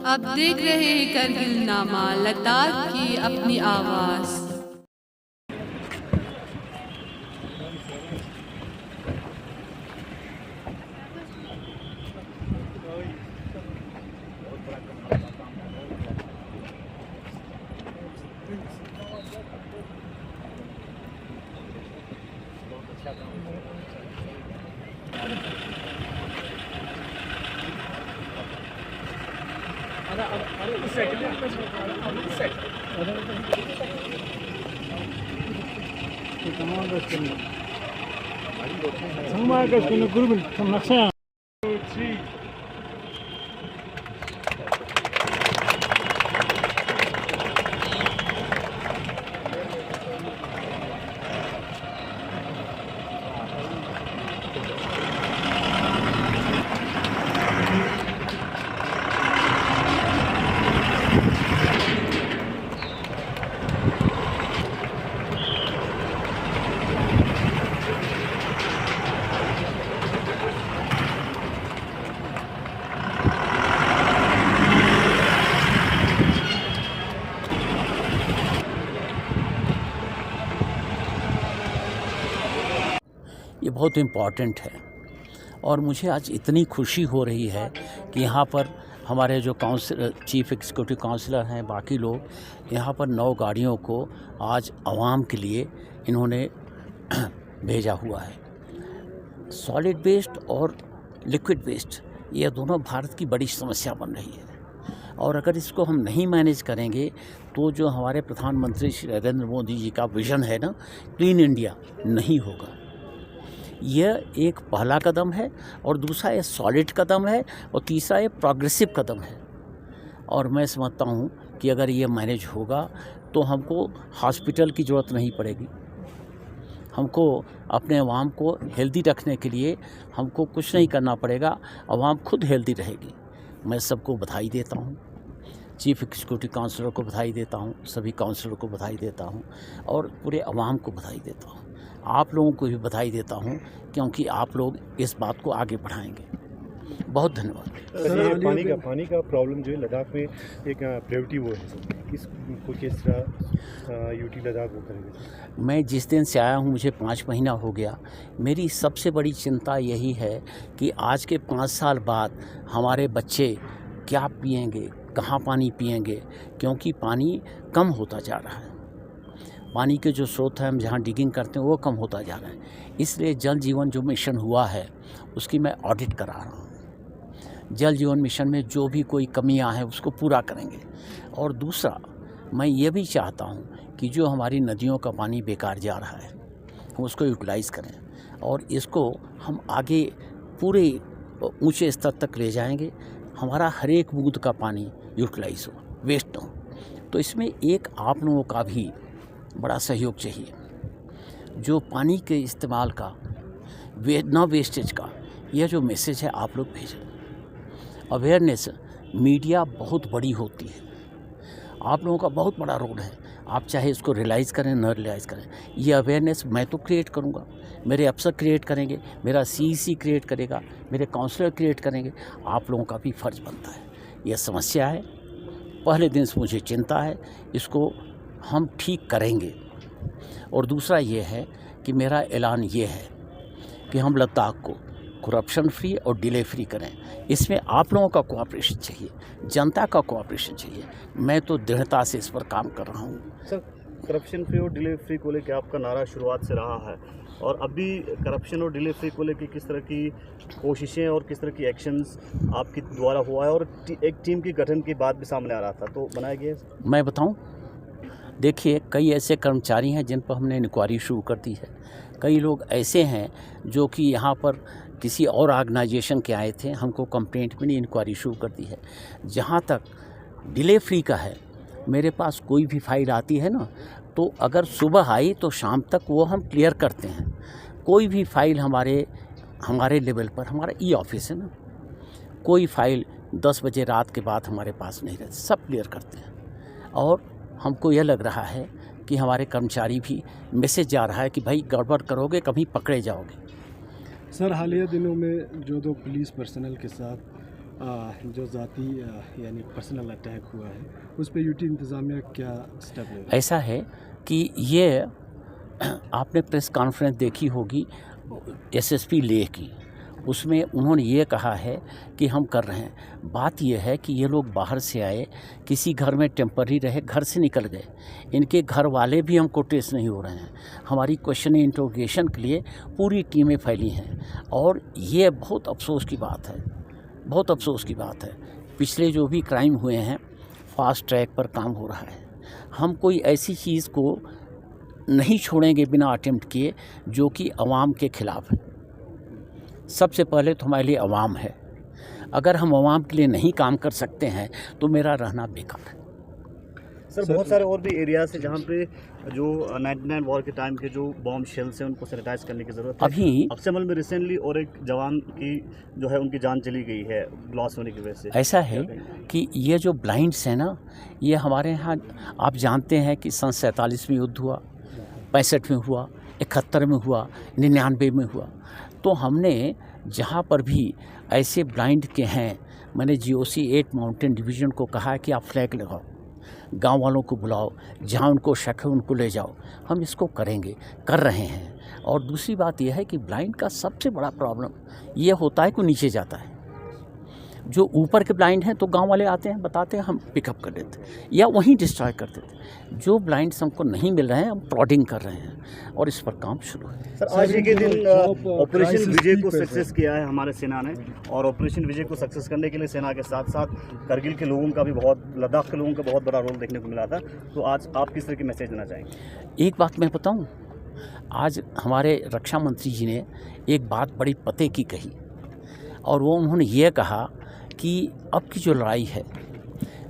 अब देख रहे हैं करगिल नामा लद्दाख की अपनी आवाज़। 정말 그 그룹은 좀 낙서야. ये बहुत इम्पॉर्टेंट है और मुझे आज इतनी खुशी हो रही है कि यहाँ पर हमारे जो चीफ एग्जीक्यूटिव काउंसलर हैं, बाकी लोग यहाँ पर 9 गाड़ियों को आज आवाम के लिए इन्होंने भेजा हुआ है। सॉलिड वेस्ट और लिक्विड वेस्ट ये दोनों भारत की बड़ी समस्या बन रही है और अगर इसको हम नहीं मैनेज करेंगे तो जो हमारे प्रधानमंत्री श्री नरेंद्र मोदी जी का विज़न है ना, क्लीन इंडिया, नहीं होगा। यह एक पहला कदम है और दूसरा ये सॉलिड कदम है और तीसरा ये प्रोग्रेसिव कदम है। और मैं समझता हूँ कि अगर ये मैनेज होगा तो हमको हॉस्पिटल की ज़रूरत नहीं पड़ेगी। हमको अपने अवाम को हेल्दी रखने के लिए हमको कुछ नहीं करना पड़ेगा, अवाम खुद हेल्दी रहेगी। मैं सबको बधाई देता हूँ, चीफ एग्जीक्यूटिव काउंसलर को बधाई देता हूँ, सभी काउंसलर को बधाई देता हूँ और पूरे अवाम को बधाई देता हूँ। आप लोगों को भी बधाई देता हूँ क्योंकि आप लोग इस बात को आगे बढ़ाएंगे। बहुत धन्यवाद। सर, पानी का प्रॉब्लम जो है लद्दाख में एक प्रायोरिटी वो है सर, इसको किस तरह यूटी लद्दाख वो करेंगे? मैं जिस दिन से आया हूँ मुझे 5 महीना हो गया। मेरी सबसे बड़ी चिंता यही है कि आज के 5 साल बाद हमारे बच्चे क्या पिएंगे, कहाँ पानी पिएंगे, क्योंकि पानी कम होता जा रहा है। पानी के जो स्रोत हैं, हम जहाँ डिगिंग करते हैं, वो कम होता जा रहा है। इसलिए जल जीवन जो मिशन हुआ है उसकी मैं ऑडिट करा रहा हूँ। जल जीवन मिशन में जो भी कोई कमियां हैं उसको पूरा करेंगे। और दूसरा, मैं ये भी चाहता हूँ कि जो हमारी नदियों का पानी बेकार जा रहा है हम उसको यूटिलाइज़ करें और इसको हम आगे पूरे ऊंचे स्तर तक ले जाएंगे। हमारा हर एक बूंद का पानी यूटिलाइज़ हो, वेस्ट हो। तो इसमें एक आप लोगों का भी बड़ा सहयोग चाहिए। जो पानी के इस्तेमाल का न वेस्टेज का यह जो मैसेज है आप लोग भेजें। अवेयरनेस मीडिया बहुत बड़ी होती है, आप लोगों का बहुत बड़ा रोल है। आप चाहे इसको रियलाइज़ करें न रियलाइज़ करें, ये अवेयरनेस मैं तो क्रिएट करूँगा, मेरे अफसर क्रिएट करेंगे, मेरा सीईसी क्रिएट करेगा, मेरे काउंसलर क्रिएट करेंगे। आप लोगों का भी फ़र्ज़ बनता है। यह समस्या है, पहले दिन से मुझे चिंता है, इसको हम ठीक करेंगे। और दूसरा ये है कि मेरा ऐलान ये है कि हम लद्दाख को करप्शन फ्री और डिले फ्री करें। इसमें आप लोगों का कोऑपरेशन चाहिए, जनता का कोऑपरेशन चाहिए। मैं तो दृढ़ता से इस पर काम कर रहा हूँ। सर, करप्शन फ्री और डिले फ्री को लेकर आपका नारा शुरुआत से रहा है और अभी करप्शन और डिले फ्री को लेकर किस तरह की कोशिशें और किस तरह की एक्शंस आपके द्वारा हुआ है और एक टीम के गठन की बात भी सामने आ रहा था, तो बनाया गया है? मैं बताऊं, देखिए, कई ऐसे कर्मचारी हैं जिन पर हमने इंक्वायरी शुरू कर दी है। कई लोग ऐसे हैं जो कि यहाँ पर किसी और ऑर्गेनाइजेशन के आए थे, हमको कंप्लेंट में नहीं इंक्वायरी शुरू कर दी है। जहाँ तक डिले फ्री का है, मेरे पास कोई भी फाइल आती है ना, तो अगर सुबह आई तो शाम तक वो हम क्लियर करते हैं। कोई भी फाइल हमारे लेवल पर, हमारा ई ऑफिस है ना, कोई फाइल 10 बजे रात के बाद हमारे पास नहीं रहती, सब क्लियर करते हैं। और हमको यह लग रहा है कि हमारे कर्मचारी भी मैसेज जा रहा है कि भाई गड़बड़ करोगे कभी पकड़े जाओगे। सर, हालिया दिनों में जो 2 पुलिस पर्सनल के साथ जो ज़ाती यानी पर्सनल अटैक हुआ है उस पर यूटी इंतज़ामिया क्या स्टेप ले रही है? ऐसा है कि ये आपने प्रेस कॉन्फ्रेंस देखी होगी एसएसपी लेह की, उसमें उन्होंने ये कहा है कि हम कर रहे हैं। बात यह है कि ये लोग बाहर से आए, किसी घर में टेम्पररी रहे, घर से निकल गए, इनके घर वाले भी हमको टेस्ट नहीं हो रहे हैं। हमारी क्वेश्चन इंट्रोगेशन के लिए पूरी टीमें फैली हैं और ये बहुत अफसोस की बात है, बहुत अफसोस की बात है। पिछले जो भी क्राइम हुए हैं फास्ट ट्रैक पर काम हो रहा है। हम कोई ऐसी चीज़ को नहीं छोड़ेंगे बिना अटेम्प्ट किए जो कि अवाम के ख़िलाफ़ है। सबसे पहले तो हमारे लिए अवाम है। अगर हम अवाम के लिए नहीं काम कर सकते हैं तो मेरा रहना बेकार है। सर बहुत सारे और भी एरियाज है जहाँ पे जो 99 वॉर के टाइम के जो बॉम्ब शेल्स हैं उनको सैनिटाइज करने की ज़रूरत है। अभी अफसमल में रिसेंटली और एक जवान की जो है उनकी जान चली गई है ब्लास्ट होने की वजह से। ऐसा है कि ये जो ब्लाइंड्स हैं ना, ये हमारे यहाँ आप जानते हैं कि सन 47 में युद्ध हुआ, 65 में हुआ, 71 में हुआ, 99 में हुआ। तो हमने जहाँ पर भी ऐसे ब्लाइंड के हैं, मैंने GOC 8 माउंटेन डिवीज़न को कहा है कि आप फ्लैग लगाओ, गांव वालों को बुलाओ, जहाँ उनको शक है उनको ले जाओ। हम इसको करेंगे, कर रहे हैं। और दूसरी बात यह है कि ब्लाइंड का सबसे बड़ा प्रॉब्लम ये होता है कि नीचे जाता है। जो ऊपर के ब्लाइंड हैं तो गांव वाले आते हैं, बताते हैं, हम पिकअप कर देते हैं या वहीं डिस्ट्रॉय कर देते हैं। जो ब्लाइंड्स हमको नहीं मिल रहे हैं हम प्लॉटिंग कर रहे हैं और इस पर काम शुरू है। सर आज ही के दिन ऑपरेशन विजय को सक्सेस किया है हमारे सेना ने, और ऑपरेशन विजय को सक्सेस करने के लिए सेना के साथ साथ करगिल के लोगों का भी लद्दाख के लोगों का बहुत बड़ा रोल देखने को मिला था। तो आज आप किस तरह की मैसेज देना चाहेंगे? एक बात मैं बताऊं, आज हमारे रक्षा मंत्री जी ने एक बात बड़ी पते की कही और वो उन्होंने ये कहा कि अब की जो लड़ाई है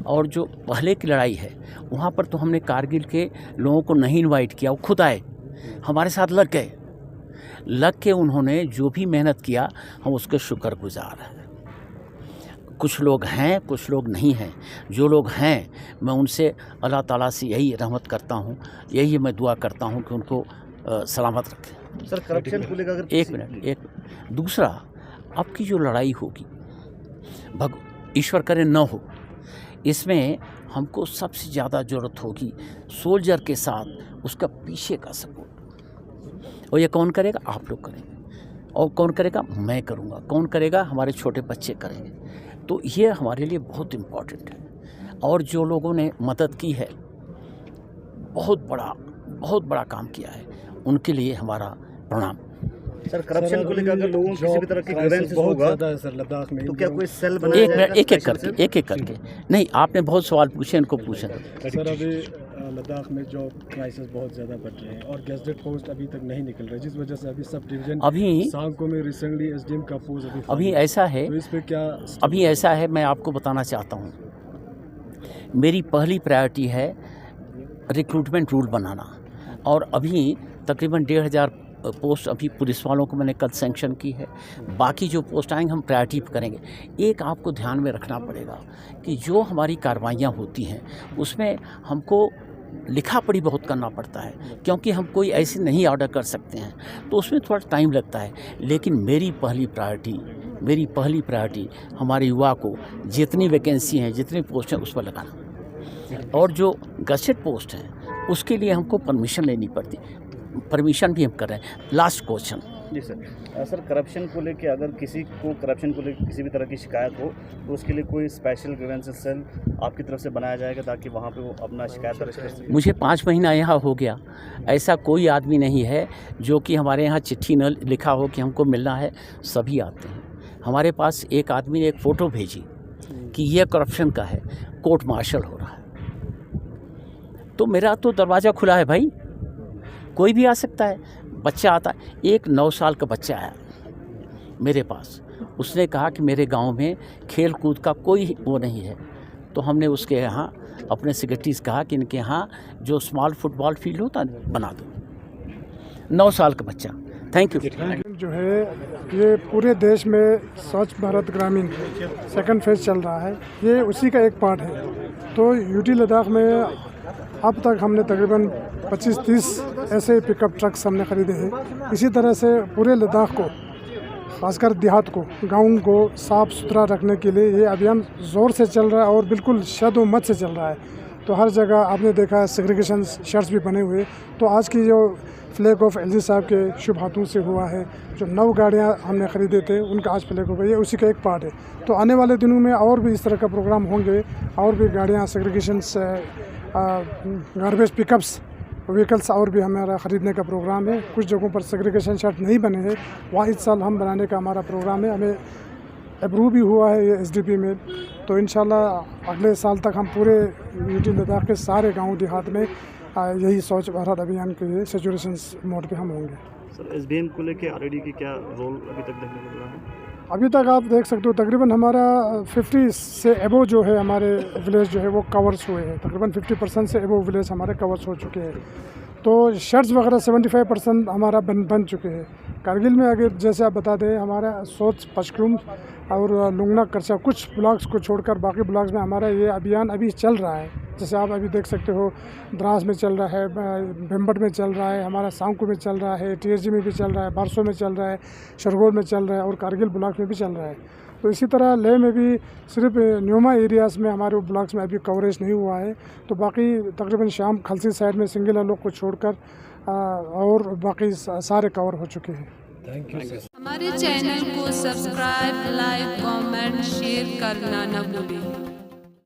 और जो पहले की लड़ाई है वहाँ पर तो हमने कारगिल के लोगों को नहीं इनवाइट किया, वो खुद आए हमारे साथ लग के उन्होंने जो भी मेहनत किया हम उसके शुक्रगुजार हैं। कुछ लोग हैं, कुछ लोग नहीं हैं। जो लोग हैं मैं उनसे अल्लाह ताला से यही रहमत करता हूँ, यही मैं दुआ करता हूँ कि उनको सलामत रखें। सर करप्शन को लेकर एक मिनट दूसरा, अब की जो लड़ाई होगी ईश्वर करे न हो, इसमें हमको सबसे ज़्यादा ज़रूरत होगी सोल्जर के साथ उसका पीछे का सपोर्ट। और ये कौन करेगा? आप लोग करेंगे। और कौन करेगा? मैं करूँगा। कौन करेगा? हमारे छोटे बच्चे करेंगे। तो ये हमारे लिए बहुत इम्पॉर्टेंट है। और जो लोगों ने मदद की है, बहुत बड़ा काम किया है, उनके लिए हमारा प्रणाम। सर करप्शन को लेकर अगर लोगों को किसी भी तरह की ग्रीवेंसेस होगा सर लद्दाख में, तो क्या कोई सेल बनाया जाएगा? एक एक करके नहीं, आपने बहुत सवाल पूछे, इनको पूछे। सर अभी लद्दाख में जो क्राइसिस बहुत ज़्यादा बढ़ रहे हैं और गैजेटेड पोस्ट अभी तक नहीं निकल रहे, जिस वजह से अभी सब डिवीजन सांगो में रिसेंटली SDM का पोस्ट अभी ऐसा है, तो इस पे क्या अभी ऐसा है, मैं आपको बताना चाहता हूँ, मेरी पहली प्रायोरिटी है रिक्रूटमेंट रूल बनाना। और अभी तकरीबन 1,500 पोस्ट अभी पुलिस वालों को मैंने कल सैंक्शन की है। बाकी जो पोस्ट आएंगे हम प्रायोरिटी करेंगे। एक आपको ध्यान में रखना पड़ेगा कि जो हमारी कार्रवाइयाँ होती हैं उसमें हमको लिखा पढ़ी बहुत करना पड़ता है, क्योंकि हम कोई ऐसे नहीं ऑर्डर कर सकते हैं, तो उसमें थोड़ा टाइम लगता है। लेकिन मेरी पहली प्रायोरिटी हमारे युवा को जितनी वैकेंसी हैं, जितनी पोस्ट हैं उस पर लगाना। और जो गजेटेड पोस्ट हैं उसके लिए हमको परमिशन लेनी पड़ती, परमिशन भी हम कर रहे हैं। लास्ट क्वेश्चन जी सर। सर करप्शन को लेके अगर किसी को करप्शन को लेकर किसी भी तरह की शिकायत हो तो उसके लिए कोई स्पेशल ग्रीवेंसेस सेल आपकी तरफ से बनाया जाएगा ताकि वहाँ पे वो अपना शिकायत दर्ज कर सके? मुझे 5 महीना यहाँ हो गया, ऐसा कोई आदमी नहीं है जो कि हमारे यहाँ चिट्ठी न लिखा हो कि हमको मिलना है। सभी आते हैं। हमारे पास एक आदमी ने एक फ़ोटो भेजी कि ये करप्शन का है, कोर्ट मार्शल हो रहा है। तो मेरा तो दरवाज़ा खुला है भाई, कोई भी आ सकता है। बच्चा आता है, एक 9 साल का बच्चा आया मेरे पास, उसने कहा कि मेरे गांव में खेल कूद का कोई वो नहीं है। तो हमने उसके यहाँ अपने सेक्रेटरी से कहा कि इनके यहाँ जो स्मॉल फुटबॉल फील्ड होता है बना दो। 9 साल का बच्चा। Thank you. जो है ये पूरे देश में स्वच्छ भारत ग्रामीण सेकंड फेज चल रहा है, ये उसी का एक पार्ट है। तो यूटी लद्दाख में अब तक हमने तकरीबन 25-30 ऐसे पिकअप ट्रक्स हमने ख़रीदे हैं। इसी तरह से पूरे लद्दाख को खासकर देहात को, गाँव को साफ़ सुथरा रखने के लिए ये अभियान ज़ोर से चल रहा है और बिल्कुल शद-ओ-मत से चल रहा है। तो हर जगह आपने देखा है सेग्रीगेशन शर्ट्स भी बने हुए। तो आज की जो फ्लैग ऑफ एलजी साहब के शुभ हाथों से हुआ है, जो 9 गाड़ियाँ हमने ख़रीदे थे उनका आज फ्लैग ऑफ है, ये उसी का एक पार्ट है। तो आने वाले दिनों में और भी इस तरह का प्रोग्राम होंगे, और भी गाड़ियाँ सेग्रीगेशन गार्बेज पिकअप्स व्हीकल्स और भी हमारा ख़रीदने का प्रोग्राम है। कुछ जगहों पर सेग्रीगेशन शर्ट नहीं बने हैं, वहाँ इस साल हम बनाने का हमारा प्रोग्राम है। हमें अप्रूव भी हुआ है ये एसडीपी में। तो इंशाल्लाह अगले साल तक हम पूरे यूटी लद्दाख के सारे गांव देहात में यही स्वच्छ भारत अभियान के सैचुरेशन मोड पे हम होंगे। सर एसडीएम को लेके आरएडी की क्या रोल अभी तक देखने को मिला है? अभी तक आप देख सकते हो तकरीबन हमारा 50 से एबो जो है हमारे विलेज जो है वो कवर्स हुए हैं। तकरीबन 50% से एबो विलेज हमारे कवर्स हो चुके हैं। तो शर्ट्स वगैरह 75% हमारा बन चुके हैं। कारगिल में अगर जैसे आप बता दें, हमारा सोच पशकुम और लुंगना करचा कुछ ब्लॉक्स को छोड़कर बाकी ब्लॉक्स में हमारा ये अभियान अभी चल रहा है। जैसे आप अभी देख सकते हो, द्रास में चल रहा है, भेम्बट में चल रहा है, हमारा सांकू में चल रहा है, टीएसजी में भी चल रहा है, बारसो में चल रहा है, शरगोल में चल रहा है और कारगिल ब्लॉक में भी चल रहा है। तो इसी तरह लेह में भी सिर्फ न्यूमा एरियाज़ में हमारे ब्लॉक्स में अभी कवरेज नहीं हुआ है। तो बाकी तकरीबन शाम खलसी साइड में सिंगल लोग को छोड़कर और बाकी सारे कवर हो चुके हैं। Thank you. हमारे चैनल को सब्सक्राइब, लाइक, कमेंट, शेयर करना न भूलें।